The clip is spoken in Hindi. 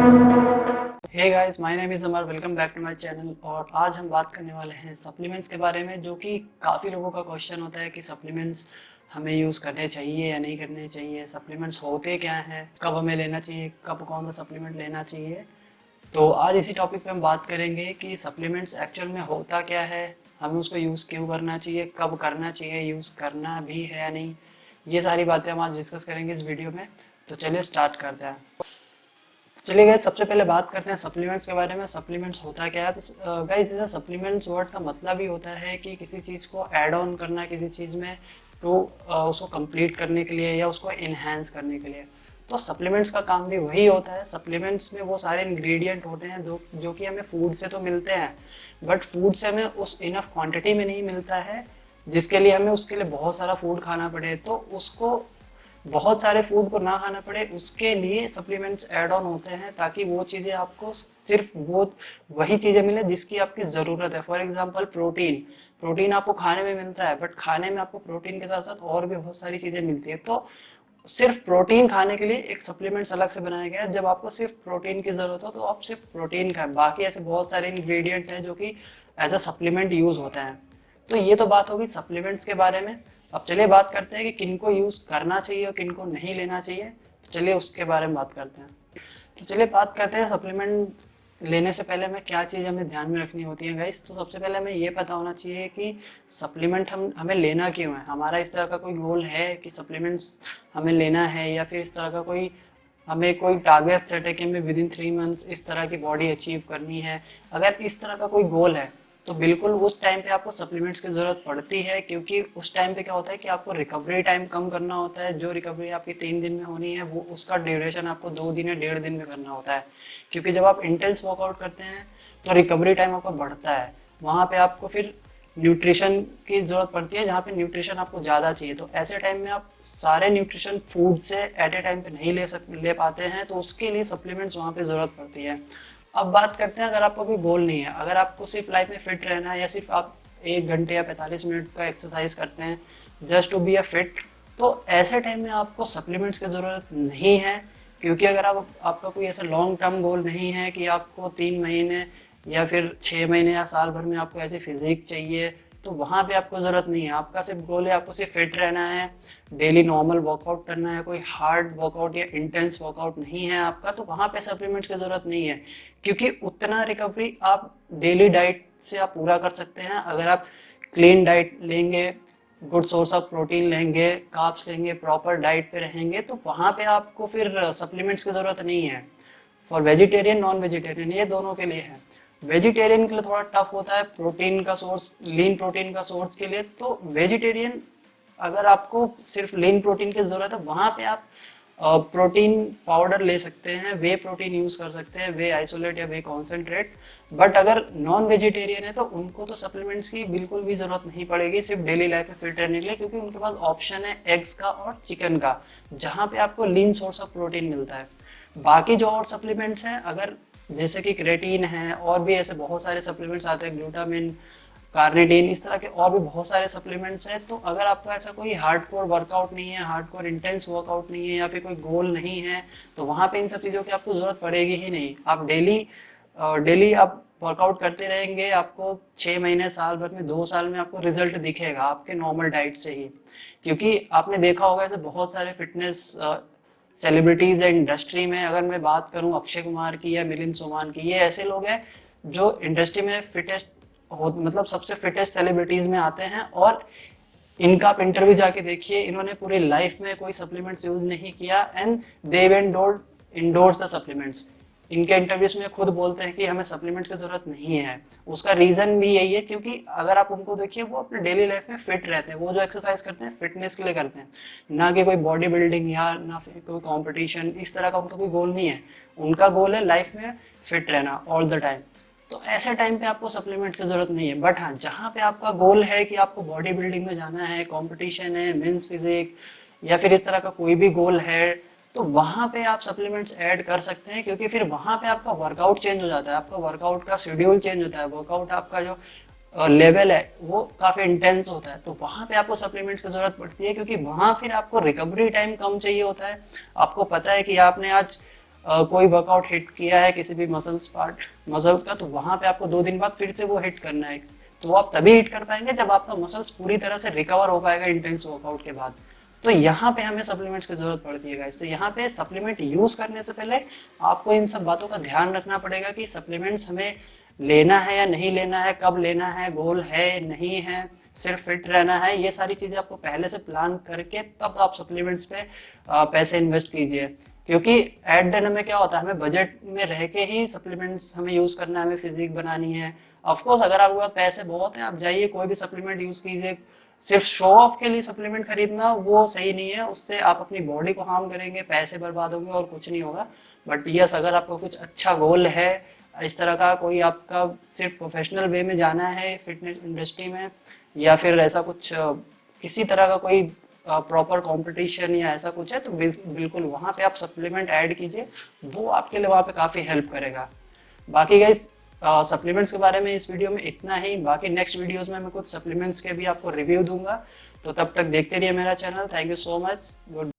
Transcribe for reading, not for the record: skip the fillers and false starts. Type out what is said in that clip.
Hey guys, my name is Amar. Welcome back to my channel. और आज हम बात करने वाले हैं सप्लीमेंट्स के बारे में, जो कि काफ़ी लोगों का क्वेश्चन होता है कि सप्लीमेंट्स हमें यूज़ करने चाहिए या नहीं करने चाहिए, सप्लीमेंट्स होते क्या हैं, कब हमें लेना चाहिए, कब कौन सा सप्लीमेंट लेना चाहिए। तो आज इसी टॉपिक पे हम बात करेंगे कि सप्लीमेंट्स एक्चुअल में होता क्या है, हमें उसको यूज़ क्यों करना चाहिए, कब करना चाहिए, यूज़ करना भी है या नहीं। ये सारी बातें हम आज डिस्कस करेंगे इस वीडियो में। तो चलिए स्टार्ट करते हैं। चलिए गाइस, सबसे पहले बात करते हैं सप्लीमेंट्स के बारे में। सप्लीमेंट्स होता क्या है? तो गाइस, जैसे सप्लीमेंट्स वर्ड का मतलब ही होता है कि किसी चीज़ को ऐड ऑन करना किसी चीज़ में, तो उसको कंप्लीट करने के लिए या उसको इन्हेंस करने के लिए। तो सप्लीमेंट्स का काम भी वही होता है। सप्लीमेंट्स में वो सारे इंग्रेडिएंट होते हैं जो कि हमें फूड से तो मिलते हैं, बट फूड से हमें उस इनफ क्वांटिटी में नहीं मिलता है जिसके लिए हमें उसके लिए बहुत सारा फूड खाना पड़े। तो उसको बहुत सारे फूड को ना खाना पड़े, उसके लिए सप्लीमेंट्स ऐड ऑन होते हैं, ताकि वो चीज़ें आपको सिर्फ वो वही चीज़ें मिले जिसकी आपकी ज़रूरत है। For example protein. प्रोटीन आपको खाने में मिलता है, बट खाने में आपको प्रोटीन के साथ साथ और भी बहुत सारी चीज़ें मिलती है। तो सिर्फ प्रोटीन खाने के लिए एक सप्लीमेंट्स अलग से बनाया गया है। जब आपको सिर्फ प्रोटीन की ज़रूरत हो तो आप सिर्फ प्रोटीन खाएं, बाकी ऐसे बहुत सारे इंग्रेडिएंट हैं जो कि एज अ सप्लीमेंट यूज़ होते हैं। तो ये तो बात होगी सप्लीमेंट्स के बारे में। अब चलिए बात करते हैं कि किनको यूज़ करना चाहिए और किनको नहीं लेना चाहिए। तो चलिए उसके बारे में बात करते हैं। तो चलिए बात करते हैं सप्लीमेंट लेने से पहले हमें क्या चीज़ हमें ध्यान में रखनी होती है गाइस। तो सबसे पहले हमें ये पता होना चाहिए कि सप्लीमेंट हमें लेना क्यों है। हमारा इस तरह का कोई गोल है कि सप्लीमेंट्स हमें लेना है, या फिर इस तरह का कोई हमें कोई टारगेट सेट है कि हमें विद इन 3 मंथ्स इस तरह की बॉडी अचीव करनी है। अगर इस तरह का कोई गोल है तो बिल्कुल उस टाइम पे आपको सप्लीमेंट्स की ज़रूरत पड़ती है, क्योंकि उस टाइम पे क्या होता है कि आपको रिकवरी टाइम कम करना होता है। जो रिकवरी आपकी 3 दिन में होनी है, वो उसका ड्यूरेशन आपको 2 दिन या 1.5 दिन में करना होता है। क्योंकि जब आप इंटेंस वर्कआउट करते हैं तो रिकवरी टाइम आपका बढ़ता है। वहाँ पे आपको फिर न्यूट्रिशन की ज़रूरत पड़ती है, जहाँ पे न्यूट्रिशन आपको ज़्यादा चाहिए। तो ऐसे टाइम में आप सारे न्यूट्रिशन फूड से एट ए टाइम पे नहीं ले पाते हैं, तो उसके लिए सप्लीमेंट्स वहाँ पे ज़रूरत पड़ती है। अब बात करते हैं, अगर आपका कोई गोल नहीं है, अगर आपको सिर्फ लाइफ में फिट रहना है, या सिर्फ आप 1 घंटे या 45 मिनट का एक्सरसाइज करते हैं just to be a fit, तो ऐसे टाइम में आपको सप्लीमेंट्स की ज़रूरत नहीं है। क्योंकि अगर आपका कोई ऐसा लॉन्ग टर्म गोल नहीं है कि आपको 3 महीने या फिर 6 महीने या साल भर में आपको ऐसी फिजिक चाहिए, तो वहाँ पे आपको ज़रूरत नहीं है। आपका सिर्फ गोल है, आपको सिर्फ फिट रहना है, डेली नॉर्मल वर्कआउट करना है, कोई हार्ड वर्कआउट या इंटेंस वर्कआउट नहीं है आपका, तो वहाँ पे सप्लीमेंट्स की ज़रूरत नहीं है। क्योंकि उतना रिकवरी आप डेली डाइट से आप पूरा कर सकते हैं। अगर आप क्लीन डाइट लेंगे, गुड सोर्स ऑफ प्रोटीन लेंगे, कार्ब्स लेंगे, प्रॉपर डाइट पे रहेंगे, तो वहाँ पे आपको फिर सप्लीमेंट्स की ज़रूरत नहीं है। फॉर वेजिटेरियन, नॉन वेजिटेरियन, ये दोनों के लिए है। वेजिटेरियन के लिए थोड़ा टफ होता है प्रोटीन का सोर्स, लीन प्रोटीन का सोर्स के लिए। तो वेजिटेरियन, अगर आपको सिर्फ लीन प्रोटीन की ज़रूरत है, वहाँ पे आप प्रोटीन पाउडर ले सकते हैं, वे प्रोटीन यूज़ कर सकते हैं, वे आइसोलेट या वे कॉन्सेंट्रेट। बट अगर नॉन वेजिटेरियन है तो उनको तो सप्लीमेंट्स की बिल्कुल भी ज़रूरत नहीं पड़ेगी, सिर्फ डेली लाइफ में फिट रहने के लिए, क्योंकि उनके पास ऑप्शन है एग्स का और चिकन का, जहाँ पे आपको लीन सोर्स ऑफ प्रोटीन मिलता है। बाकी जो और सप्लीमेंट्स हैं, अगर जैसे कि क्रेटीन है, और भी ऐसे बहुत सारे सप्लीमेंट्स आते हैं, ग्लूटामिन, कार्निटीन, इस तरह के और भी बहुत सारे सप्लीमेंट्स हैं। तो अगर आपका ऐसा कोई हार्डकोर वर्कआउट नहीं है, हार्डकोर इंटेंस वर्कआउट नहीं है, या फिर कोई गोल नहीं है, तो वहाँ पे इन सब चीज़ों की आपको ज़रूरत पड़ेगी ही नहीं। आप डेली डेली आप वर्कआउट करते रहेंगे, आपको 6 महीने, साल भर में, 2 साल में आपको रिजल्ट दिखेगा आपके नॉर्मल डाइट से ही। क्योंकि आपने देखा होगा ऐसे बहुत सारे फिटनेस सेलिब्रिटीज है इंडस्ट्री में। अगर मैं बात करूं अक्षय कुमार की या मिलिंद सोमान की, ये ऐसे लोग हैं जो इंडस्ट्री में फिटेस्ट हो, मतलब सबसे फिटेस्ट सेलिब्रिटीज में आते हैं। और इनका आप इंटरव्यू जाके देखिए, इन्होंने पूरी लाइफ में कोई सप्लीमेंट्स यूज नहीं किया, and they endorse the supplements. इनके इंटरव्यूज में खुद बोलते हैं कि हमें सप्लीमेंट्स की जरूरत नहीं है। उसका रीजन भी यही है, क्योंकि अगर आप उनको देखिए, वो अपने डेली लाइफ में फिट रहते हैं। वो जो एक्सरसाइज करते हैं फिटनेस के लिए करते हैं, ना कि कोई बॉडी बिल्डिंग या ना फिर कोई कंपटीशन, इस तरह का उनका कोई गोल नहीं है। उनका गोल है लाइफ में फिट रहना ऑल द टाइम। तो ऐसे टाइम पे आपको सप्लीमेंट की जरूरत नहीं है। बट हाँ, जहाँ पे आपका गोल है कि आपको बॉडी बिल्डिंग में जाना है, कंपटीशन है, मेंस फिजिक, या फिर इस तरह का कोई भी गोल है, तो वहाँ पे आप सप्लीमेंट्स ऐड कर सकते हैं। क्योंकि फिर वहाँ पे आपका वर्कआउट चेंज हो जाता है, आपका वर्कआउट का शेड्यूल चेंज होता है, वर्कआउट आपका जो लेवल है वो काफ़ी इंटेंस होता है। तो वहाँ पे आपको सप्लीमेंट्स की ज़रूरत पड़ती है, क्योंकि वहाँ फिर आपको रिकवरी टाइम कम चाहिए होता है। आपको पता है कि आपने आज कोई वर्कआउट हिट किया है किसी भी मसल्स का, तो वहां पे आपको 2 दिन बाद फिर से वो हिट करना है। तो वो आप तभी हिट कर पाएंगे जब आपका मसल्स पूरी तरह से रिकवर हो पाएगा इंटेंस वर्कआउट के बाद। तो यहाँ पे हमें सप्लीमेंट्स की जरूरत पड़ती है गाइस। तो यहाँ पे सप्लीमेंट यूज करने से पहले आपको इन सब बातों का ध्यान रखना पड़ेगा कि सप्लीमेंट्स हमें लेना है या नहीं लेना है, कब लेना है, गोल है नहीं है, सिर्फ फिट रहना है, ये सारी चीजें आपको पहले से प्लान करके तब आप सप्लीमेंट्स पे पैसे इन्वेस्ट कीजिए। क्योंकि एट द एंड में क्या होता है, हमें बजट में रह के ही सप्लीमेंट्स हमें यूज करना है, हमें फिजिक बनानी है। ऑफकोर्स अगर आपके पास पैसे बहुत हैं, आप जाइए कोई भी सप्लीमेंट यूज कीजिए। सिर्फ शो ऑफ के लिए सप्लीमेंट खरीदना वो सही नहीं है, उससे आप अपनी बॉडी को हार्म करेंगे, पैसे बर्बाद होंगे और कुछ नहीं होगा। बट यस, अगर आपका कुछ अच्छा गोल है इस तरह का, कोई आपका सिर्फ प्रोफेशनल वे में जाना है फिटनेस इंडस्ट्री में, या फिर ऐसा कुछ किसी तरह का कोई प्रॉपर कंपटीशन या ऐसा कुछ है, तो बिल्कुल वहाँ पे आप सप्लीमेंट ऐड कीजिए, वो आपके लिए वहाँ पे काफ़ी हेल्प करेगा। बाकी गाइस सप्लीमेंट्स के बारे में इस वीडियो में इतना ही। बाकी नेक्स्ट वीडियोस में मैं कुछ सप्लीमेंट्स के भी आपको रिव्यू दूंगा। तो तब तक देखते रहिए मेरा channel. Thank you so much. Good.